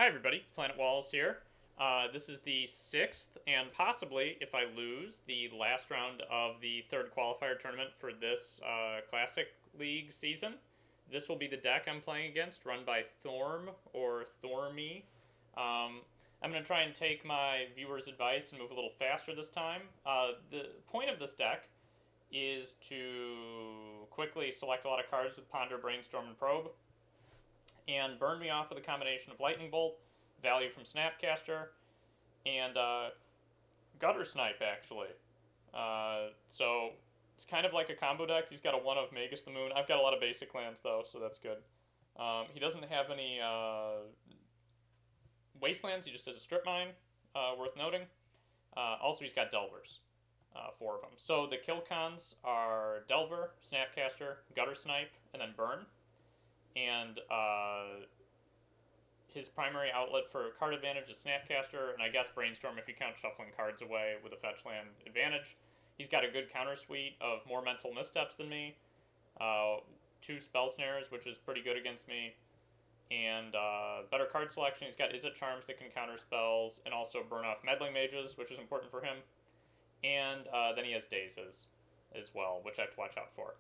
Hi everybody, PlanetWalls here. This is the 6th, and possibly, if I lose, the last round of the third qualifier tournament for this Classic League season. This will be the deck I'm playing against, run by Thorm, or Thormy. I'm going to try and take my viewers' advice and move a little faster this time. The point of this deck is to quickly select a lot of cards with Ponder, Brainstorm, and Probe, and burn me off with a combination of Lightning Bolt, value from Snapcaster, and Gutter Snipe, actually. So it's kind of like a combo deck. He's got a 1 of Magus the Moon. I've got a lot of basic lands, though, so that's good. He doesn't have any Wastelands. He just has a Strip Mine, worth noting. Also, he's got Delvers, 4 of them. So the kill cons are Delver, Snapcaster, Gutter Snipe, and then Burn. And his primary outlet for card advantage is Snapcaster, and I guess Brainstorm if you count shuffling cards away with a fetch land advantage. He's got a good counter suite of more mental missteps than me, 2 spell snares, which is pretty good against me, and better card selection. He's got Izzet Charms that can counter spells, and also burn off Meddling Mages, which is important for him. And then he has Dazes as well, which I have to watch out for.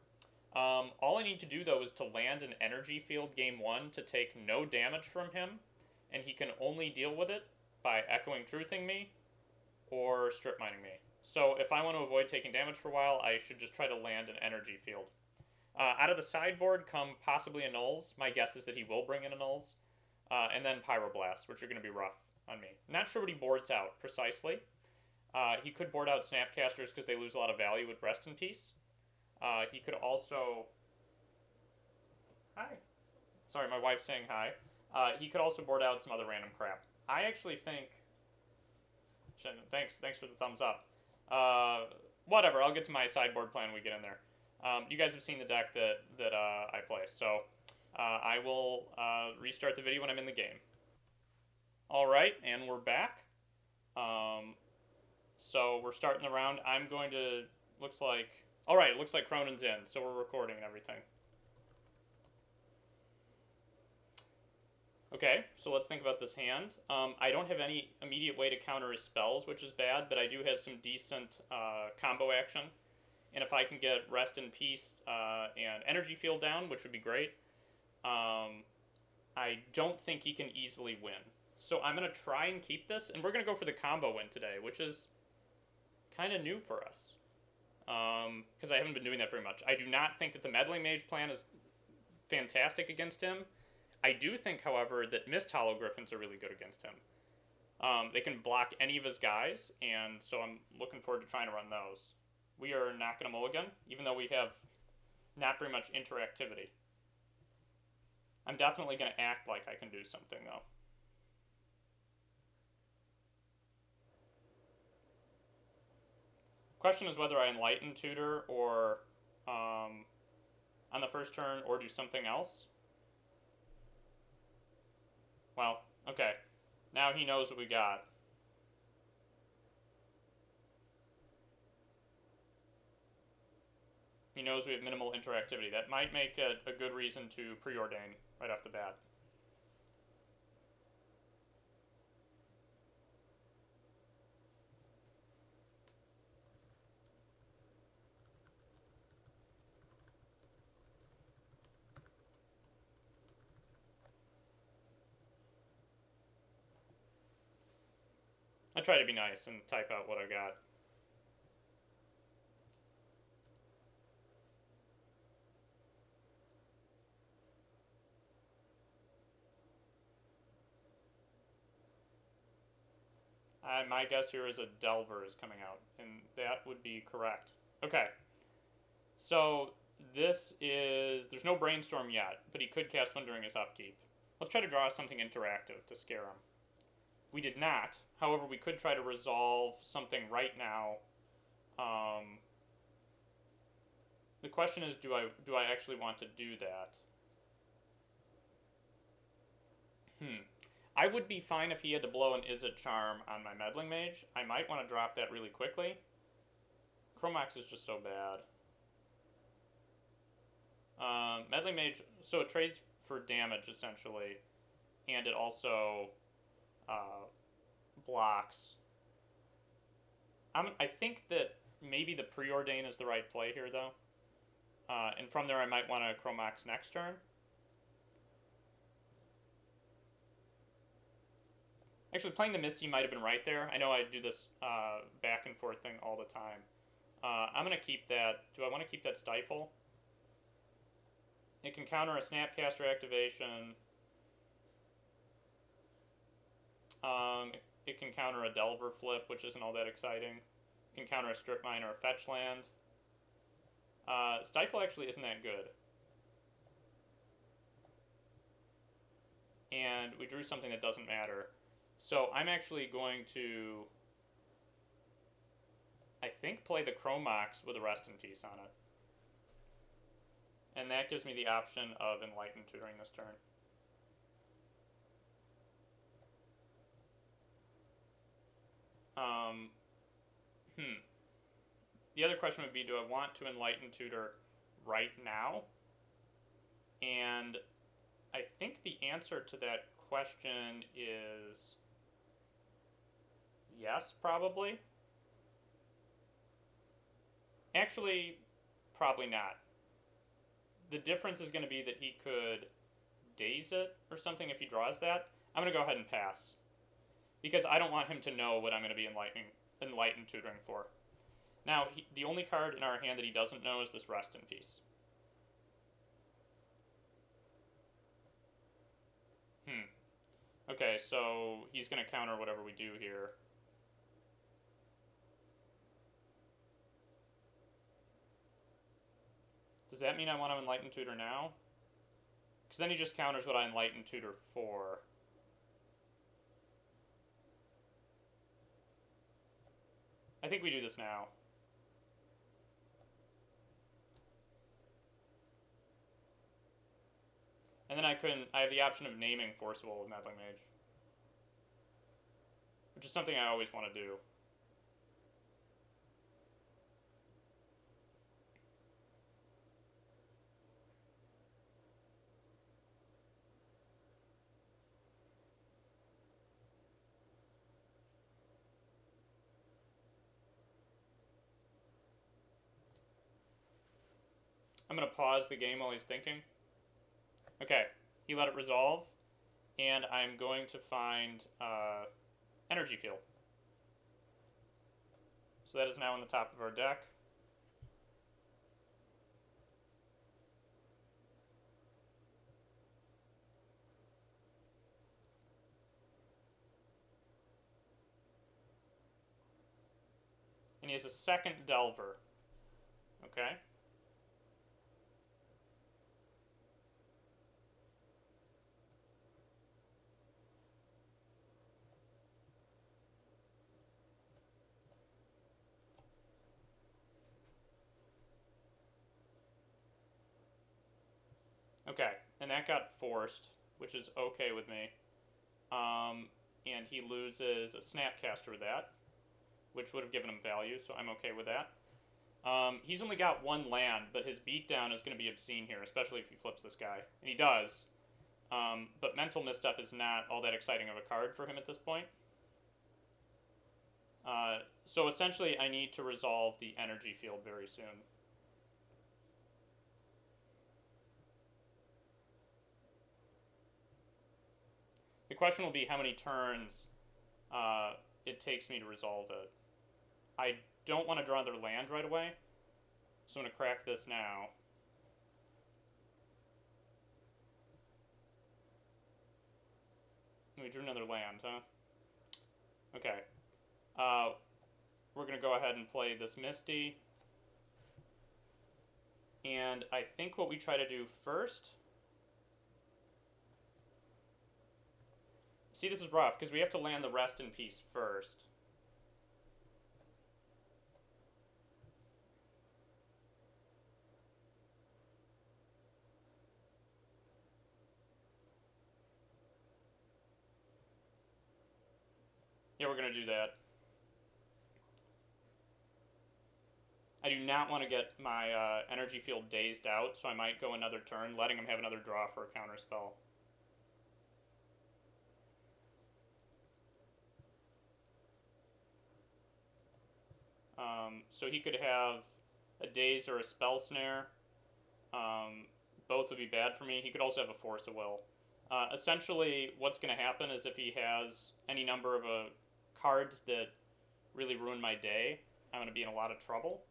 All I need to do, though, is to land an energy field game 1 to take no damage from him, and he can only deal with it by Echoing Truthing me or Strip Mining me. So if I want to avoid taking damage for a while, I should just try to land an energy field. Out of the sideboard come possibly Annuls. My guess is that he will bring in Annuls. And then Pyroblast, which are going to be rough on me. Not sure what he boards out precisely. He could board out Snapcasters because they lose a lot of value with Rest in Peace. He could also... Hi. Sorry, my wife's saying hi. He could also board out some other random crap. I actually think... Thanks for the thumbs up. Whatever, I'll get to my sideboard plan when we get in there. You guys have seen the deck that I play, so I will restart the video when I'm in the game. Alright, and we're back. So we're starting the round. I'm going to... Looks like... Alright, it looks like Cronin's in, so we're recording and everything. Okay, so let's think about this hand. I don't have any immediate way to counter his spells, which is bad, but I do have some decent combo action. And if I can get Rest in Peace and Energy Field down, which would be great, I don't think he can easily win. So I'm going to try and keep this, and we're going to go for the combo win today, which is kind of new for us. Because I haven't been doing that very much. I do not think that the Meddling Mage plan is fantastic against him. I do think, however, that Mist Hollow Griffins are really good against him. They can block any of his guys, and so I'm looking forward to trying to run those. We are not going to mulligan, even though we have not very much interactivity. I'm definitely going to act like I can do something, though. Question is whether I Enlighten Tutor or on the first turn or do something else. Well, okay. Now he knows what we got. He knows we have minimal interactivity. That might make it a good reason to preordain right off the bat. I try to be nice and type out what I got. My guess here is a Delver is coming out, and that would be correct. Okay. So this is... There's no Brainstorm yet, but he could cast one during his upkeep. Let's try to draw something interactive to scare him. We did not. However, we could try to resolve something right now. The question is, do I actually want to do that? I would be fine if he had to blow an Izzet Charm on my Meddling Mage. I might want to drop that really quickly. Chromax is just so bad. Meddling Mage, so it trades for damage, essentially. And it also uh, blocks. I think that maybe the Preordain is the right play here, though. And from there, I might want to Chromox next turn. Actually, playing the Misty might have been right there. I know I do this back and forth thing all the time. I'm going to keep that. Do I want to keep that Stifle? It can counter a Snapcaster activation. It can counter a Delver flip, which isn't all that exciting. It can counter a Strip Mine or a Fetch Land. Stifle actually isn't that good. And we drew something that doesn't matter. So I'm actually going to, I think, play the Chromox with a Rest in Peace on it. And that gives me the option of Enlightened Tutoring this turn. The other question would be, do I want to Enlighten Tutor right now? And I think the answer to that question is yes, probably. Actually, probably not. The difference is going to be that he could daze it or something if he draws that. I'm going to go ahead and pass. Because I don't want him to know what I'm going to be Enlightened Tutoring for. Now, the only card in our hand that he doesn't know is this Rest in Peace. Okay, so he's going to counter whatever we do here. Does that mean I want to Enlighten Tutor now? Because then he just counters what I Enlighten Tutor for. I think we do this now. And then I have the option of naming Forcible with Meddling Mage. Which is something I always want to do. I'm going to pause the game while he's thinking. Okay, he let it resolve, and I'm going to find Energy Field. So that is now on the top of our deck. And he has a second Delver. Okay. Okay, and that got forced, which is okay with me. And he loses a Snapcaster with that, which would have given him value, so I'm okay with that. He's only got one land, but his beatdown is going to be obscene here, especially if he flips this guy. And he does. But Mental Misstep is not all that exciting of a card for him at this point. So essentially, I need to resolve the Energy Field very soon. The question will be how many turns it takes me to resolve it. I don't want to draw another land right away, so I'm going to crack this now. We drew another land, huh? Okay. We're going to go ahead and play this Misty. And I think what we try to do first... See, this is rough, because we have to land the Rest in Peace first. Yeah, we're going to do that. I do not want to get my Energy Field dazed out, so I might go another turn, letting him have another draw for a counterspell. So he could have a Daze or a Spell Snare. Both would be bad for me. He could also have a Force of Will. Essentially, what's going to happen is if he has any number of cards that really ruin my day, I'm going to be in a lot of trouble.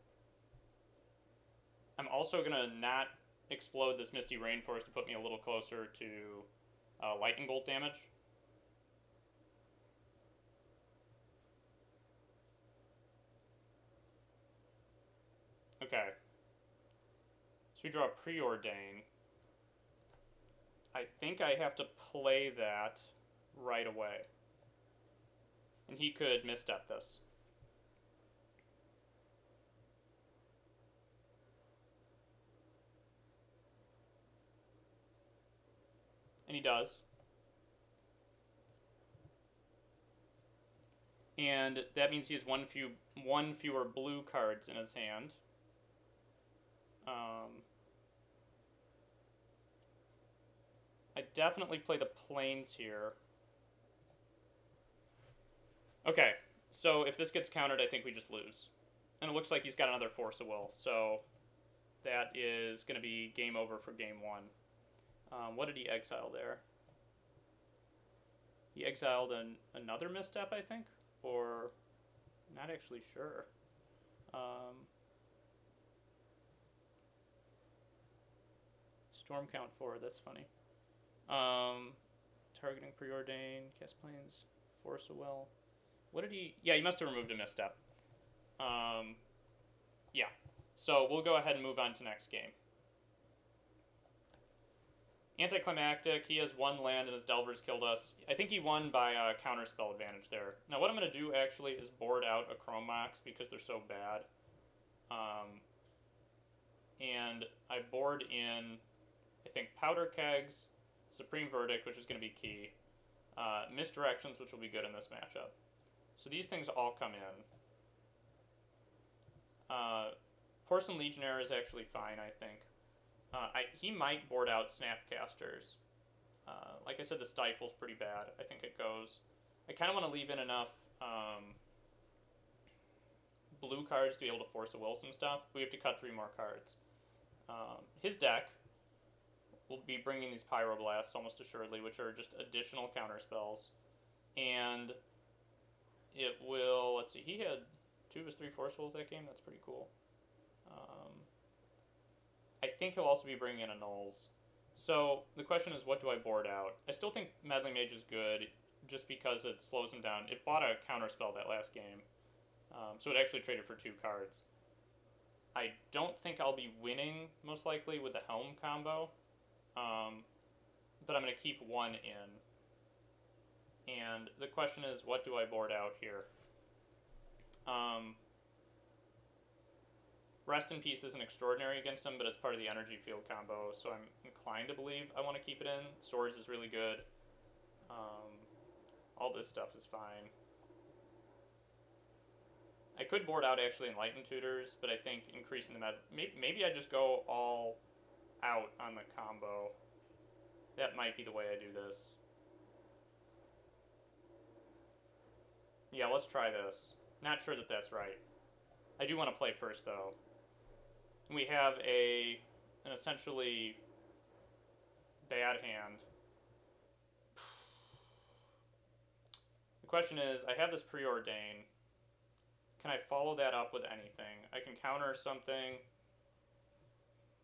I'm also going to not explode this Misty Rainforest to put me a little closer to Lightning Bolt damage. Okay. So we draw Preordain. I think I have to play that right away. And he could misstep this. And he does. And that means he has one fewer blue cards in his hand. I definitely play the planes here. Okay, so if this gets countered, I think we just lose. And it looks like he's got another Force of Will, so that is going to be game over for game one. What did he exile there? He exiled another misstep, I think? Or not actually sure. Storm count 4, that's funny. Targeting Preordain, cast planes, Force of Will. What did he... Yeah, he must have removed a misstep. Yeah. So we'll go ahead and move on to next game. Anticlimactic, he has one land and his Delvers killed us. I think he won by counterspell advantage there. Now what I'm going to do actually is board out a Chrome Mox because they're so bad. And I board in, I think, Powder Kegs, Supreme Verdict, which is going to be key, Misdirections, which will be good in this matchup. So these things all come in. Porcelain Legionnaire is actually fine, I think. He might board out Snapcasters. Like I said, the Stifle's pretty bad. I think it goes. I kind of want to leave in enough blue cards to be able to Force a Will some stuff. We have to cut 3 more cards. His deck will be bringing these Pyroblasts almost assuredly, which are just additional counterspells. And it will, let's see, he had 2 of his 3 Force Wills that game. That's pretty cool. I think he'll also be bringing in Annuls. So the question is, what do I board out? I still think Meddling Mage is good, just because it slows him down. It bought a counterspell that last game, so it actually traded for 2 cards. I don't think I'll be winning, most likely, with the Helm combo, but I'm going to keep 1 in. And the question is, what do I board out here? Rest in Peace isn't extraordinary against him, but it's part of the energy field combo, so I'm inclined to believe I want to keep it in. Swords is really good. All this stuff is fine. I could board out actually Enlightened Tutors, but I think increasing the maybe I just go all out on the combo. That might be the way I do this. Yeah, let's try this. Not sure that that's right. I do want to play first, though. We have an essentially bad hand. The question is, I have this Preordain. Can I follow that up with anything? I can counter something.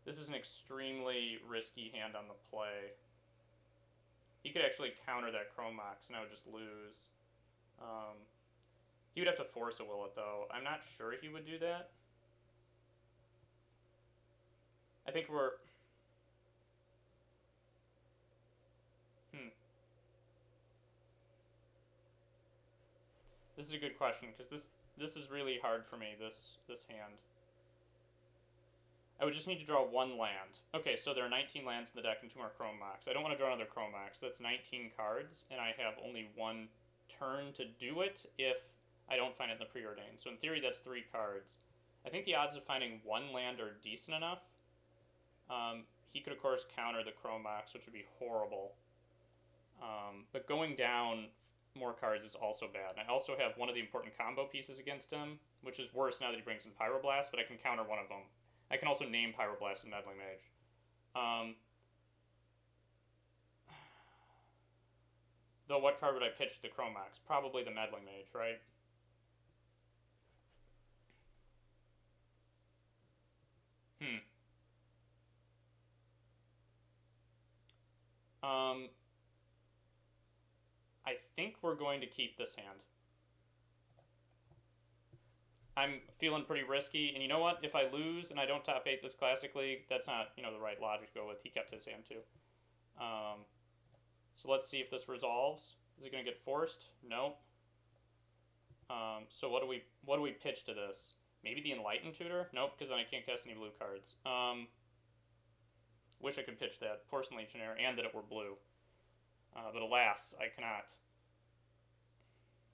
This is an extremely risky hand on the play. He could actually counter that Chrome Mox, and I would just lose. He would have to Force a Will it, though. I'm not sure he would do that. I think we're... This is a good question, because this is really hard for me, this hand. I would just need to draw 1 land. Okay, so there are 19 lands in the deck and 2 more Chrome Mox. I don't want to draw another Chrome Mox. That's 19 cards, and I have only 1 turn to do it if I don't find it in the Preordain. So in theory, that's 3 cards. I think the odds of finding 1 land are decent enough. He could, of course, counter the Chrome Mox, which would be horrible. But going down more cards is also bad. And I also have one of the important combo pieces against him, which is worse now that he brings in Pyroblast, but I can counter one of them. I can also name Pyroblast with Meddling Mage. Though what card would I pitch to the Chromax? Probably the Meddling Mage, right? I think we're going to keep this hand. I'm feeling pretty risky, and you know what? If I lose and I don't top 8 this Classic League, that's not, the right logic to go with. He kept his hand too. So let's see if this resolves. Is it going to get forced? Nope. So what do we pitch to this? Maybe the Enlightened Tutor? Nope, because then I can't cast any blue cards. Wish I could pitch that. Porcelain Legionnaire, and that it were blue. But alas, I cannot.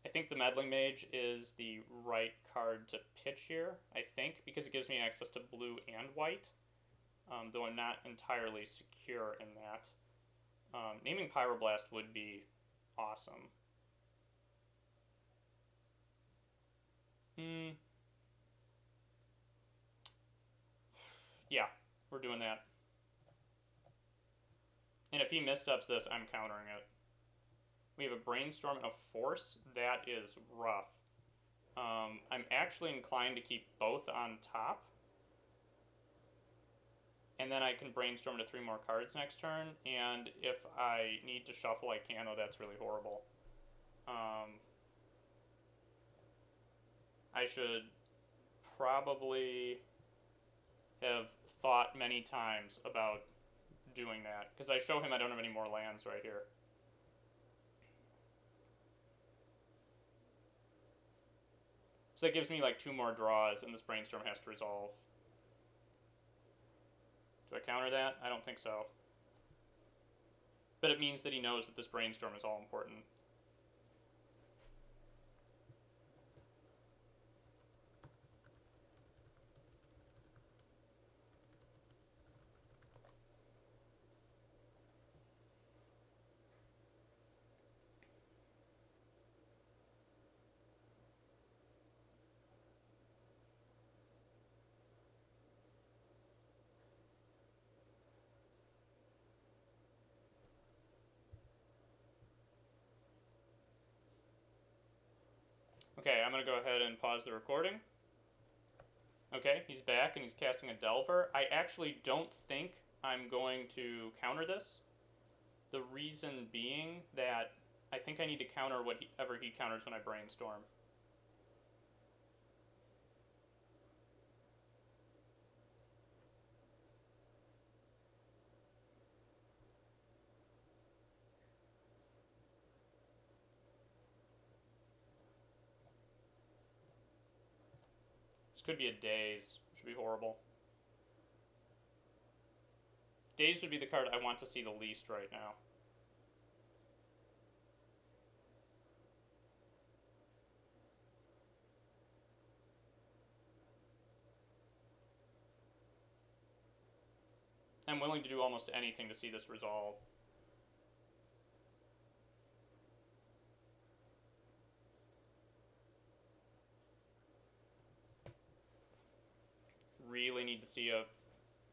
I think the Meddling Mage is the right card to pitch here, I think, because it gives me access to blue and white, though I'm not entirely secure in that. Naming Pyroblast would be awesome. Yeah, we're doing that. And if he missteps this, I'm countering it. We have a Brainstorm and a Force. That is rough. I'm actually inclined to keep both on top. And then I can Brainstorm to 3 more cards next turn. And if I need to shuffle, I can. Oh, that's really horrible. I should probably have thought many times about doing that. Because I show him I don't have any more lands right here. So that gives me like 2 more draws, and this Brainstorm has to resolve. Do I counter that? I don't think so. But it means that he knows that this Brainstorm is all important. Okay, I'm going to go ahead and pause the recording. Okay, he's back and he's casting a Delver. I actually don't think I'm going to counter this. The reason being that I think I need to counter whatever he counters when I Brainstorm. This could be a Daze, which would be horrible. Daze would be the card I want to see the least right now. I'm willing to do almost anything to see this resolve. Really need to see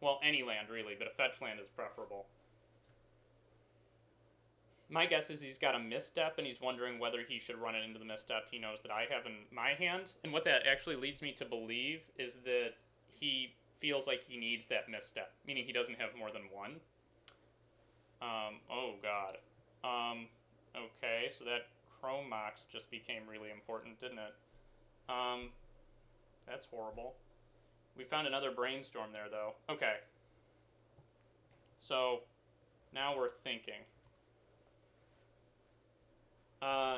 well, any land really, but a fetch land is preferable. My guess is he's got a misstep and he's wondering whether he should run it into the misstep he knows that I have in my hand. And what that actually leads me to believe is that he feels like he needs that misstep, meaning he doesn't have more than one. Oh god. Okay, so that Chromax just became really important, didn't it? That's horrible. We found another Brainstorm there, though. Okay. So, now we're thinking.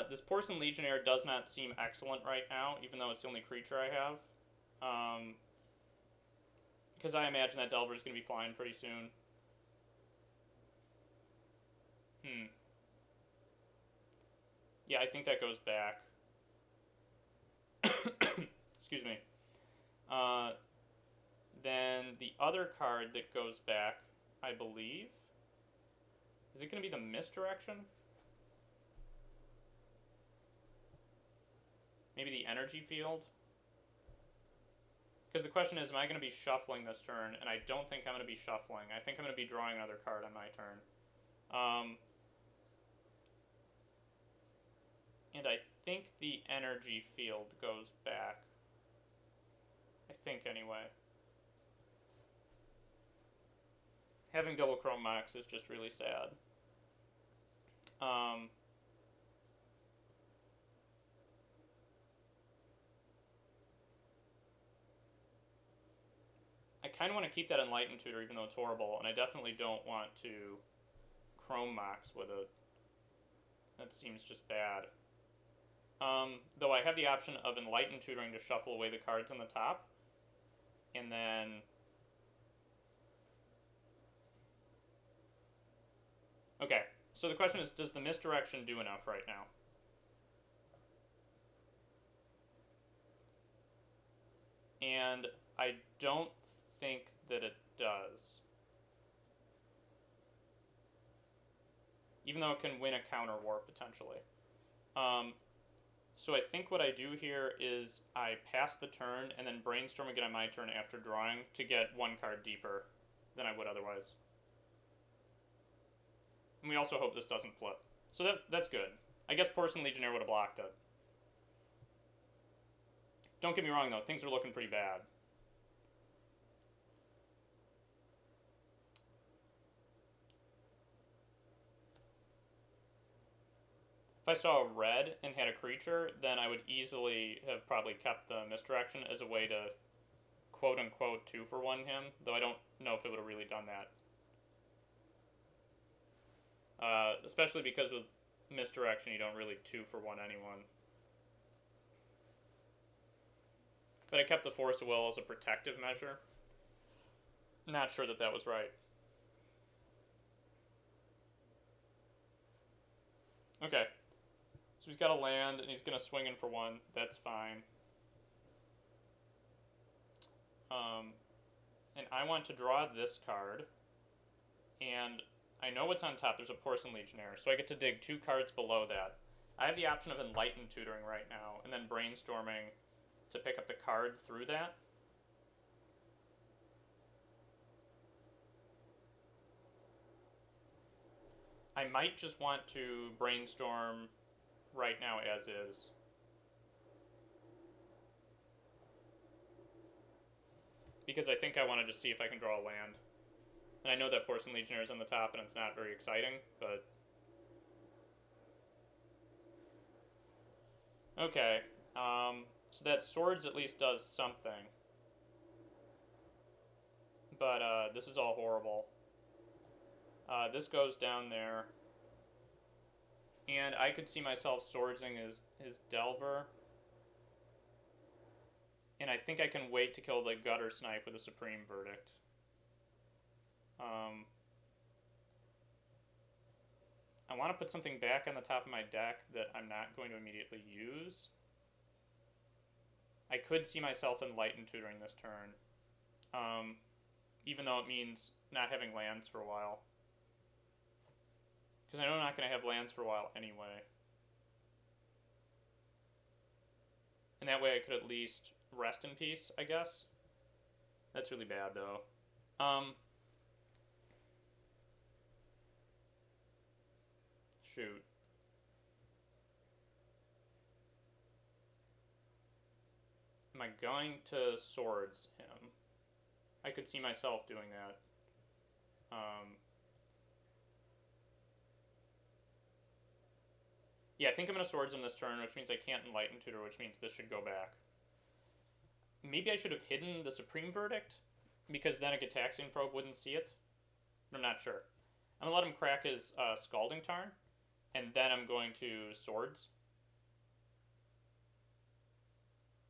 This Porcelain Legionnaire does not seem excellent right now, even though it's the only creature I have. Because I imagine that Delver is going to be flying pretty soon. Yeah, I think that goes back. Excuse me. Then the other card that goes back, I believe, is it going to be the Misdirection? Maybe the energy field? Because the question is, am I going to be shuffling this turn? And I don't think I'm going to be shuffling. I think I'm going to be drawing another card on my turn. And I think the energy field goes back. I think, anyway. Having double chrome mox is just really sad. I kind of want to keep that Enlightened Tutor, even though it's horrible, and I definitely don't want to chrome mox with it. That seems just bad. Though I have the option of Enlightened Tutoring to shuffle away the cards on the top, and then... Okay, so the question is, does the misdirection do enough right now? And I don't think that it does. Even though it can win a counter war, potentially. So I think what I do here is I pass the turn and then brainstorm again on my turn after drawing to get one card deeper than I would otherwise. And we also hope this doesn't flip. So that's good. I guess Porcelain Legionnaire would have blocked it. Don't get me wrong, though. Things are looking pretty bad. If I saw a red and had a creature, then I would easily have probably kept the misdirection as a way to quote-unquote 2-for-1 him, though I don't know if it would have really done that. Especially because with misdirection, you don't really 2-for-1 anyone. But I kept the Force of Will as a protective measure. Not sure that that was right. Okay. So he's got a land, and he's going to swing in for 1. That's fine. And I want to draw this card. And I know what's on top. There's a Porcelain Legionnaire. So I get to dig 2 cards below that. I have the option of Enlightened Tutoring right now, and then brainstorming to pick up the card through that. I might just want to brainstorm right now as is. Because I think I want to just see if I can draw a land. And I know that Porcelain Legionnaire is on the top and it's not very exciting, but... Okay, so that Swords at least does something. But this is all horrible. This goes down there. And I could see myself swordsing his Delver. And I think I can wait to kill the Gutter Snipe with a Supreme Verdict. I want to put something back on the top of my deck that I'm not going to immediately use. I could see myself Enlightened Tutoring this turn. Even though it means not having lands for a while. Because I know I'm not going to have lands for a while anyway. And that way I could at least rest in peace, I guess. That's really bad, though. Shoot. Am I going to Swords him? I could see myself doing that. Yeah, I think I'm going to Swords him this turn, which means I can't Enlighten Tutor, which means this should go back. Maybe I should have hidden the Supreme Verdict, because then a Gitaxian Probe wouldn't see it. I'm not sure. I'm going to let him crack his Scalding Tarn, and then I'm going to Swords.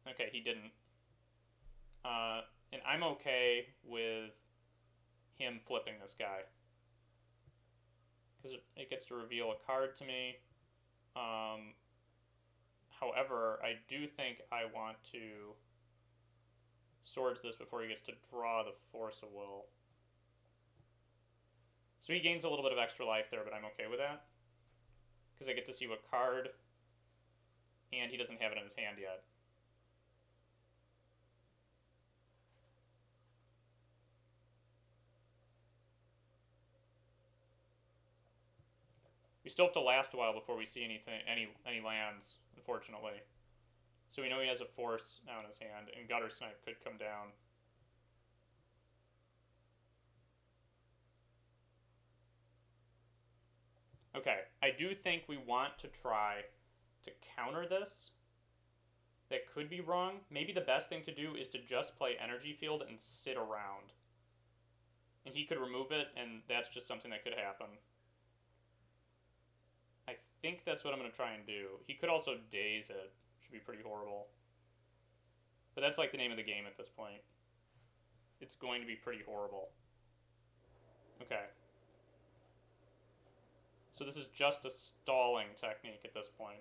Okay, he didn't. And I'm okay with him flipping this guy. Because it gets to reveal a card to me. However, I do think I want to Swords this before he gets to draw the Force of Will. So he gains a little bit of extra life there, but I'm okay with that. Because I get to see what card and he doesn't have it in his hand yet. We still have to last a while before we see any lands, unfortunately. So we know he has a force now in his hand, and Gutter Snipe could come down. Okay, I do think we want to try to counter this. That could be wrong. Maybe the best thing to do is to just play Energy Field and sit around. And he could remove it, and that's just something that could happen. I think that's what I'm going to try and do. He could also daze it. Should be pretty horrible. But that's like the name of the game at this point. It's going to be pretty horrible. Okay. So this is just a stalling technique at this point.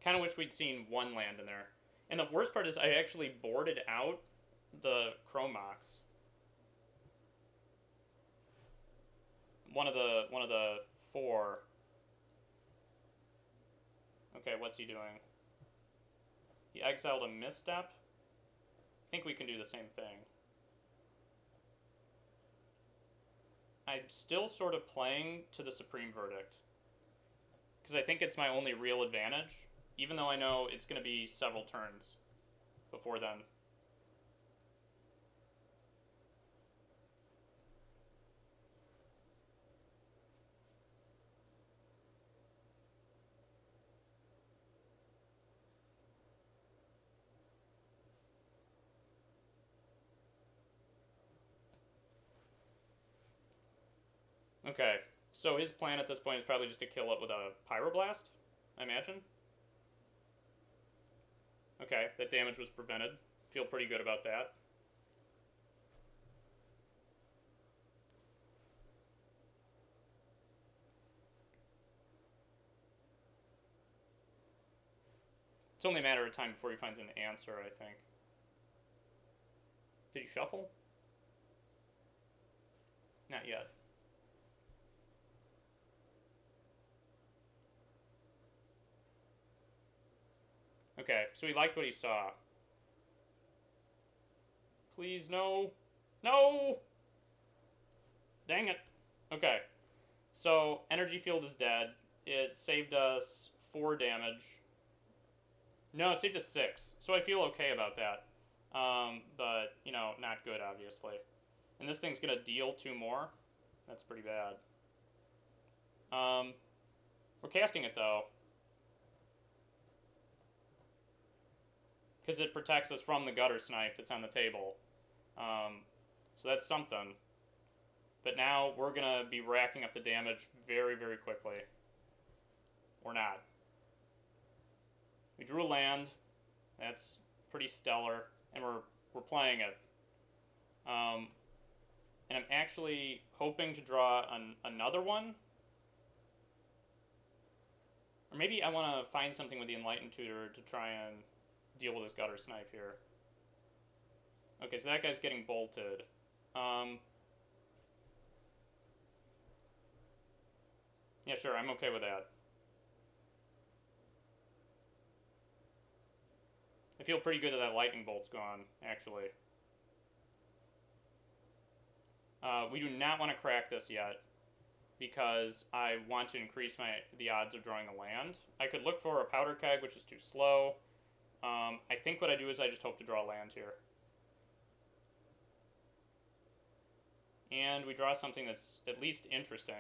Kind of wish we'd seen one land in there. And the worst part is I actually boarded out the Chrome Mox. One of the four. Okay, what's he doing? He exiled a misstep. I think we can do the same thing. I'm still sort of playing to the Supreme Verdict, because I think it's my only real advantage, even though I know it's going to be several turns before then. Okay, so his plan at this point is probably just to kill it with a Pyroblast, I imagine. Okay, that damage was prevented. Feel pretty good about that. It's only a matter of time before he finds an answer, I think. Did he shuffle? Not yet. Okay, so he liked what he saw. Please, no. No! Dang it. Okay. So, Energy Field is dead. It saved us 4 damage. No, it saved us 6. So I feel okay about that. But, you know, not good, obviously. And this thing's going to deal 2 more. That's pretty bad. We're casting it, though. Because it protects us from the Gutter Snipe that's on the table. So that's something. But now we're going to be racking up the damage very, very quickly. Or not. We drew a land. That's pretty stellar. And we're playing it. And I'm actually hoping to draw another one. Or maybe I want to find something with the Enlightened Tutor to try and deal with this Gutter Snipe here. Okay, so that guy's getting bolted. Yeah, sure, I'm okay with that. I feel pretty good that lightning bolt's gone, actually. We do not want to crack this yet, because I want to increase the odds of drawing a land. I could look for a Powder Keg, which is too slow. I think what I do is I just hope to draw a land here. And we draw something that's at least interesting.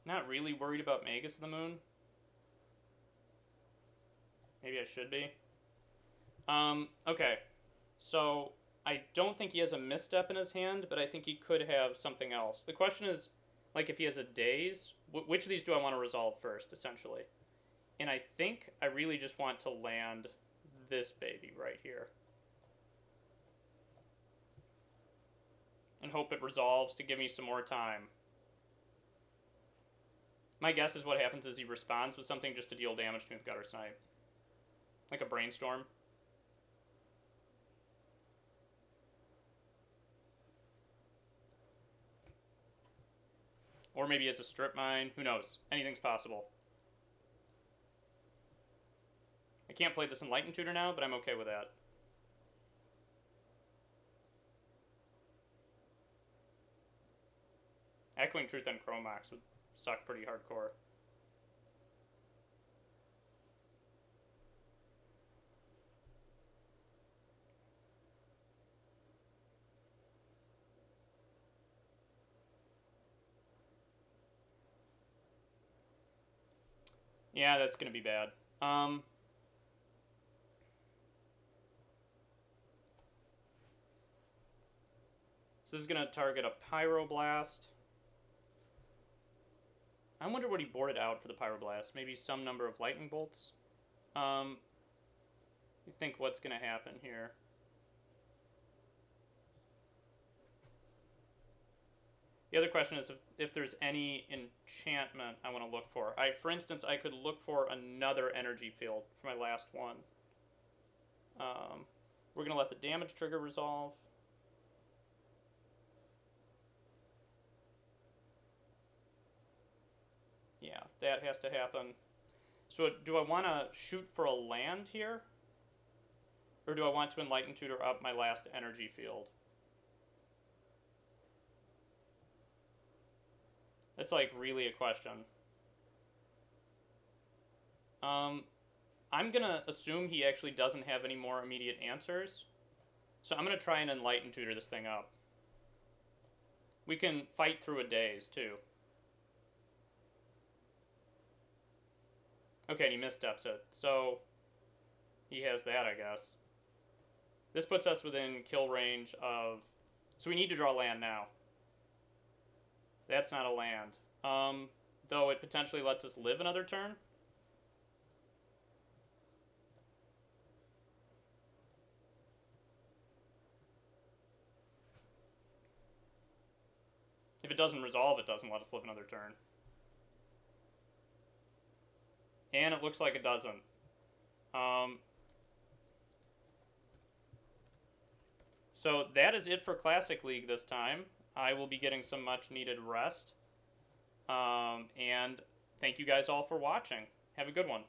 Not really worried about Magus of the Moon. Maybe I should be. Okay. So, I don't think he has a misstep in his hand, but I think he could have something else. The question is, like, if he has a daze, which of these do I want to resolve first, essentially? And I think I really just want to land this baby right here. And hope it resolves to give me some more time. My guess is what happens is he responds with something just to deal damage to me with Gutter Snipe. Like a Brainstorm. Or maybe it's a Strip Mine. Who knows? Anything's possible. I can't play this Enlightened Tutor now, but I'm okay with that. Echoing Truth on Chromox would suck pretty hardcore. Yeah, that's going to be bad. So this is going to target a Pyroblast. I wonder what he boarded out for the Pyroblast. Maybe some number of Lightning Bolts. You think what's going to happen here? The other question is if there's any enchantment I want to look for. For instance, I could look for another energy field for my last one. We're going to let the damage trigger resolve. Yeah, that has to happen. So do I want to shoot for a land here? Or do I want to Enlighten Tutor up my last energy field? It's like really a question. I'm going to assume he actually doesn't have any more immediate answers. So I'm going to try and Enlighten Tutor this thing up. We can fight through a daze, too. Okay, and he missteps it. So he has that, I guess. This puts us within kill range of... So we need to draw land now. That's not a land. Though it potentially lets us live another turn. If it doesn't resolve, it doesn't let us live another turn. And it looks like it doesn't. So that is it for Classic League this time. I will be getting some much needed rest. And thank you guys all for watching. Have a good one.